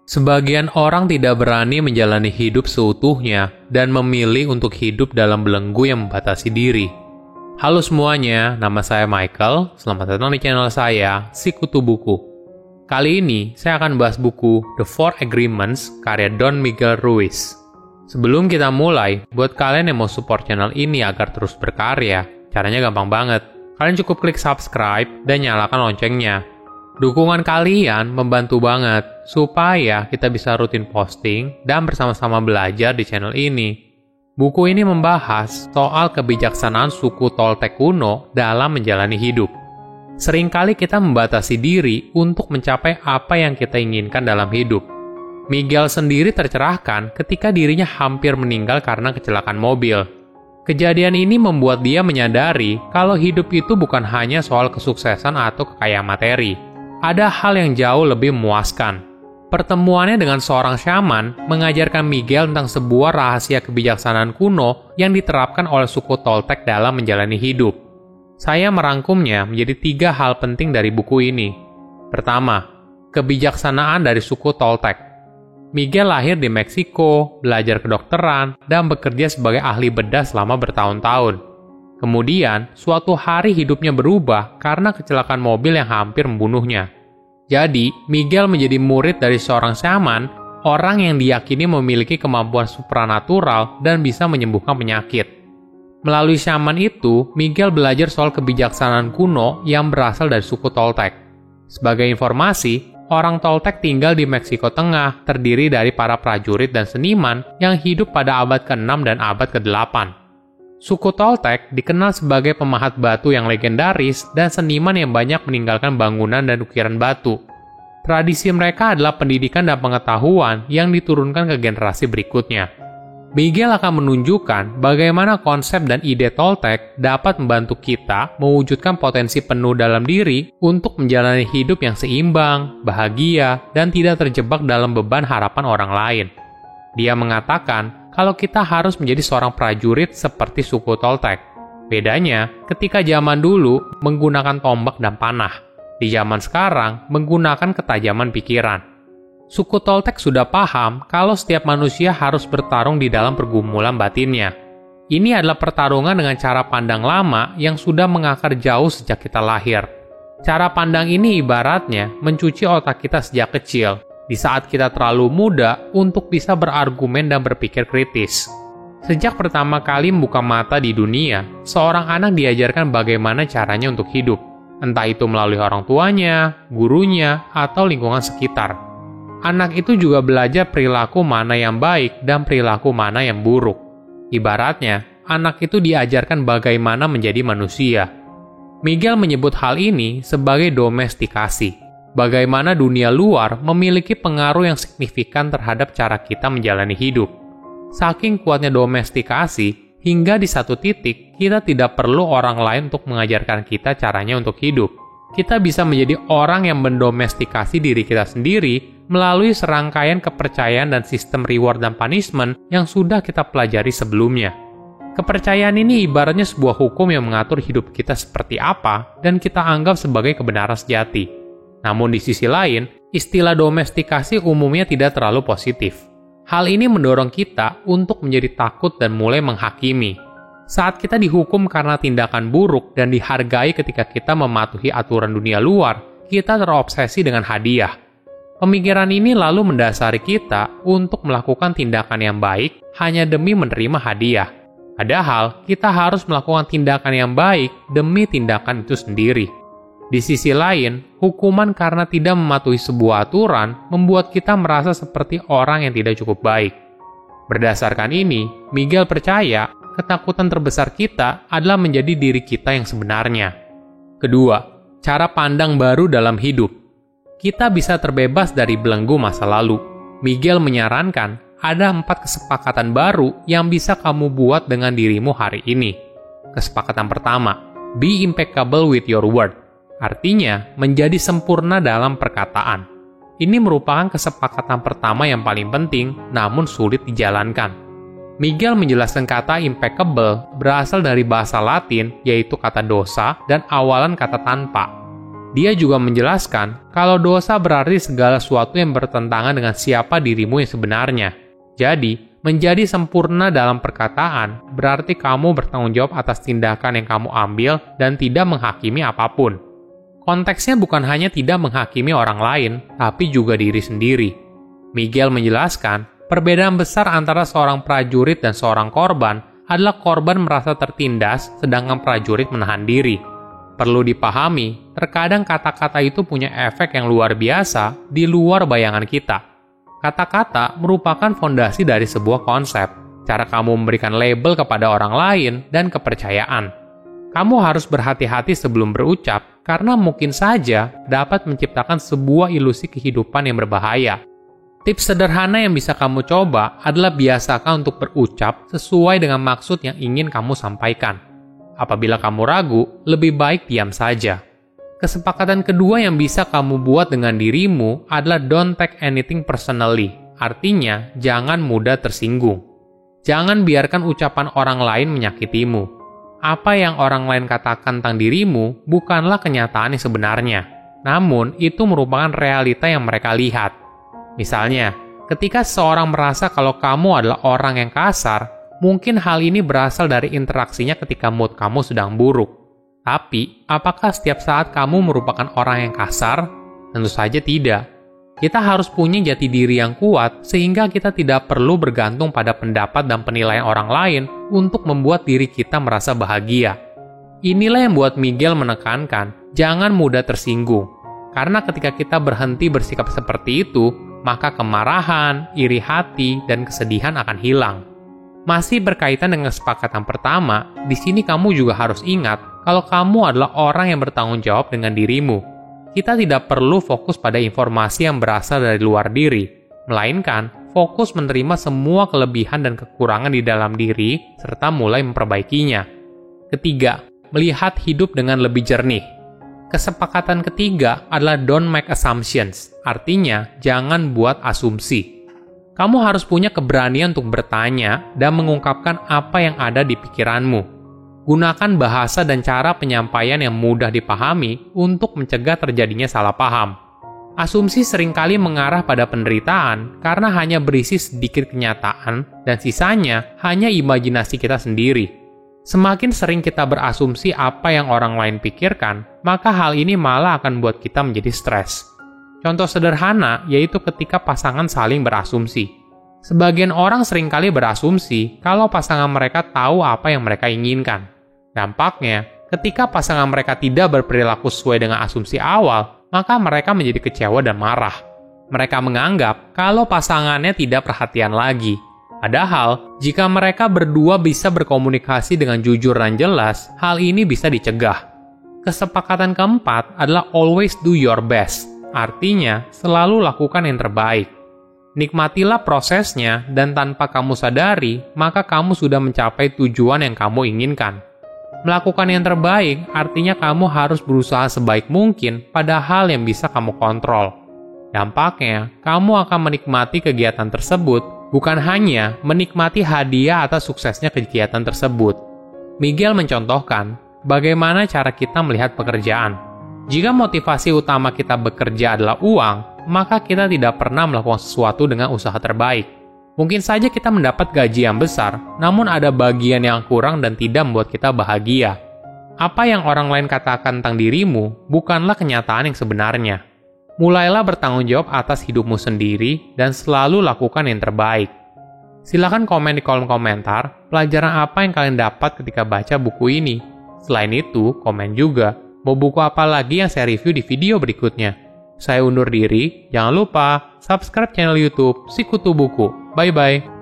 Sebagian orang tidak berani menjalani hidup seutuhnya dan memilih untuk hidup dalam belenggu yang membatasi diri. Halo semuanya, nama saya Michael. Selamat datang di channel saya, Sikutu Buku. Kali ini, saya akan bahas buku The Four Agreements karya Don Miguel Ruiz. Sebelum kita mulai, buat kalian yang mau support channel ini agar terus berkarya, caranya gampang banget. Kalian cukup klik subscribe dan nyalakan loncengnya. Dukungan kalian membantu banget supaya kita bisa rutin posting dan bersama-sama belajar di channel ini. Buku ini membahas soal kebijaksanaan suku Toltec kuno dalam menjalani hidup. Seringkali kita membatasi diri untuk mencapai apa yang kita inginkan dalam hidup. Miguel sendiri tercerahkan ketika dirinya hampir meninggal karena kecelakaan mobil. Kejadian ini membuat dia menyadari kalau hidup itu bukan hanya soal kesuksesan atau kekayaan materi. Ada hal yang jauh lebih memuaskan. Pertemuannya dengan seorang syaman mengajarkan Miguel tentang sebuah rahasia kebijaksanaan kuno yang diterapkan oleh suku Toltec dalam menjalani hidup. Saya merangkumnya menjadi 3 hal penting dari buku ini. Pertama, kebijaksanaan dari suku Toltec. Miguel lahir di Meksiko, belajar kedokteran, dan bekerja sebagai ahli bedah selama bertahun-tahun. Kemudian, suatu hari hidupnya berubah karena kecelakaan mobil yang hampir membunuhnya. Jadi, Miguel menjadi murid dari seorang syaman, orang yang diyakini memiliki kemampuan supranatural dan bisa menyembuhkan penyakit. Melalui syaman itu, Miguel belajar soal kebijaksanaan kuno yang berasal dari suku Toltec. Sebagai informasi, orang Toltec tinggal di Meksiko Tengah, terdiri dari para prajurit dan seniman yang hidup pada abad ke-6 dan abad ke-8. Suku Toltec dikenal sebagai pemahat batu yang legendaris dan seniman yang banyak meninggalkan bangunan dan ukiran batu. Tradisi mereka adalah pendidikan dan pengetahuan yang diturunkan ke generasi berikutnya. Miguel akan menunjukkan bagaimana konsep dan ide Toltec dapat membantu kita mewujudkan potensi penuh dalam diri untuk menjalani hidup yang seimbang, bahagia, dan tidak terjebak dalam beban harapan orang lain. Dia mengatakan kalau kita harus menjadi seorang prajurit seperti suku Toltec. Bedanya, ketika zaman dulu menggunakan tombak dan panah. Di zaman sekarang, menggunakan ketajaman pikiran. Suku Toltec sudah paham kalau setiap manusia harus bertarung di dalam pergumulan batinnya. Ini adalah pertarungan dengan cara pandang lama yang sudah mengakar jauh sejak kita lahir. Cara pandang ini ibaratnya mencuci otak kita sejak kecil, di saat kita terlalu muda untuk bisa berargumen dan berpikir kritis. Sejak pertama kali membuka mata di dunia, seorang anak diajarkan bagaimana caranya untuk hidup, entah itu melalui orang tuanya, gurunya, atau lingkungan sekitar. Anak itu juga belajar perilaku mana yang baik dan perilaku mana yang buruk. Ibaratnya, anak itu diajarkan bagaimana menjadi manusia. Miguel menyebut hal ini sebagai domestikasi. Bagaimana dunia luar memiliki pengaruh yang signifikan terhadap cara kita menjalani hidup. Saking kuatnya domestikasi, hingga di satu titik kita tidak perlu orang lain untuk mengajarkan kita caranya untuk hidup. Kita bisa menjadi orang yang mendomestikasi diri kita sendiri melalui serangkaian kepercayaan dan sistem reward dan punishment yang sudah kita pelajari sebelumnya. Kepercayaan ini ibaratnya sebuah hukum yang mengatur hidup kita seperti apa dan kita anggap sebagai kebenaran sejati. Namun di sisi lain, istilah domestikasi umumnya tidak terlalu positif. Hal ini mendorong kita untuk menjadi takut dan mulai menghakimi. Saat kita dihukum karena tindakan buruk dan dihargai ketika kita mematuhi aturan dunia luar, kita terobsesi dengan hadiah. Pemikiran ini lalu mendasari kita untuk melakukan tindakan yang baik hanya demi menerima hadiah. Padahal, kita harus melakukan tindakan yang baik demi tindakan itu sendiri. Di sisi lain, hukuman karena tidak mematuhi sebuah aturan membuat kita merasa seperti orang yang tidak cukup baik. Berdasarkan ini, Miguel percaya ketakutan terbesar kita adalah menjadi diri kita yang sebenarnya. Kedua, cara pandang baru dalam hidup. Kita bisa terbebas dari belenggu masa lalu. Miguel menyarankan ada 4 kesepakatan baru yang bisa kamu buat dengan dirimu hari ini. Kesepakatan pertama, be impeccable with your word. Artinya, menjadi sempurna dalam perkataan. Ini merupakan kesepakatan pertama yang paling penting, namun sulit dijalankan. Miguel menjelaskan kata impeccable berasal dari bahasa Latin, yaitu kata dosa, dan awalan kata tanpa. Dia juga menjelaskan kalau dosa berarti segala sesuatu yang bertentangan dengan siapa dirimu yang sebenarnya. Jadi, menjadi sempurna dalam perkataan berarti kamu bertanggung jawab atas tindakan yang kamu ambil dan tidak menghakimi apapun. Konteksnya bukan hanya tidak menghakimi orang lain, tapi juga diri sendiri. Miguel menjelaskan, perbedaan besar antara seorang prajurit dan seorang korban adalah korban merasa tertindas, sedangkan prajurit menahan diri. Perlu dipahami, terkadang kata-kata itu punya efek yang luar biasa di luar bayangan kita. Kata-kata merupakan fondasi dari sebuah konsep, cara kamu memberikan label kepada orang lain, dan kepercayaan. Kamu harus berhati-hati sebelum berucap, karena mungkin saja dapat menciptakan sebuah ilusi kehidupan yang berbahaya. Tips sederhana yang bisa kamu coba adalah biasakan untuk berucap sesuai dengan maksud yang ingin kamu sampaikan. Apabila kamu ragu, lebih baik diam saja. Kesepakatan kedua yang bisa kamu buat dengan dirimu adalah don't take anything personally. Artinya, jangan mudah tersinggung. Jangan biarkan ucapan orang lain menyakitimu. Apa yang orang lain katakan tentang dirimu bukanlah kenyataan yang sebenarnya. Namun, itu merupakan realita yang mereka lihat. Misalnya, ketika seseorang merasa kalau kamu adalah orang yang kasar, mungkin hal ini berasal dari interaksinya ketika mood kamu sedang buruk. Tapi, apakah setiap saat kamu merupakan orang yang kasar? Tentu saja tidak. Kita harus punya jati diri yang kuat sehingga kita tidak perlu bergantung pada pendapat dan penilaian orang lain untuk membuat diri kita merasa bahagia. Inilah yang membuat Miguel menekankan, jangan mudah tersinggung. Karena ketika kita berhenti bersikap seperti itu, maka kemarahan, iri hati, dan kesedihan akan hilang. Masih berkaitan dengan kesepakatan pertama, di sini kamu juga harus ingat kalau kamu adalah orang yang bertanggung jawab dengan dirimu. Kita tidak perlu fokus pada informasi yang berasal dari luar diri, melainkan fokus menerima semua kelebihan dan kekurangan di dalam diri serta mulai memperbaikinya. Ketiga, melihat hidup dengan lebih jernih. Kesepakatan ketiga adalah don't make assumptions, artinya jangan buat asumsi. Kamu harus punya keberanian untuk bertanya dan mengungkapkan apa yang ada di pikiranmu. Gunakan bahasa dan cara penyampaian yang mudah dipahami untuk mencegah terjadinya salah paham. Asumsi seringkali mengarah pada penderitaan karena hanya berisi sedikit kenyataan dan sisanya hanya imajinasi kita sendiri. Semakin sering kita berasumsi apa yang orang lain pikirkan, maka hal ini malah akan membuat kita menjadi stres. Contoh sederhana yaitu ketika pasangan saling berasumsi. Sebagian orang seringkali berasumsi kalau pasangan mereka tahu apa yang mereka inginkan. Dampaknya, ketika pasangan mereka tidak berperilaku sesuai dengan asumsi awal, maka mereka menjadi kecewa dan marah. Mereka menganggap kalau pasangannya tidak perhatian lagi. Padahal, jika mereka berdua bisa berkomunikasi dengan jujur dan jelas, hal ini bisa dicegah. Kesepakatan keempat adalah always do your best. Artinya, selalu lakukan yang terbaik. Nikmatilah prosesnya dan tanpa kamu sadari, maka kamu sudah mencapai tujuan yang kamu inginkan. Melakukan yang terbaik artinya kamu harus berusaha sebaik mungkin pada hal yang bisa kamu kontrol. Dampaknya, kamu akan menikmati kegiatan tersebut, bukan hanya menikmati hadiah atas suksesnya kegiatan tersebut. Miguel mencontohkan bagaimana cara kita melihat pekerjaan. Jika motivasi utama kita bekerja adalah uang, maka kita tidak pernah melakukan sesuatu dengan usaha terbaik. Mungkin saja kita mendapat gaji yang besar, namun ada bagian yang kurang dan tidak membuat kita bahagia. Apa yang orang lain katakan tentang dirimu bukanlah kenyataan yang sebenarnya. Mulailah bertanggung jawab atas hidupmu sendiri dan selalu lakukan yang terbaik. Silahkan komen di kolom komentar pelajaran apa yang kalian dapat ketika baca buku ini. Selain itu, komen juga mau buku apa lagi yang saya review di video berikutnya. Saya undur diri, jangan lupa subscribe channel YouTube Sikutu Buku. Bye-bye.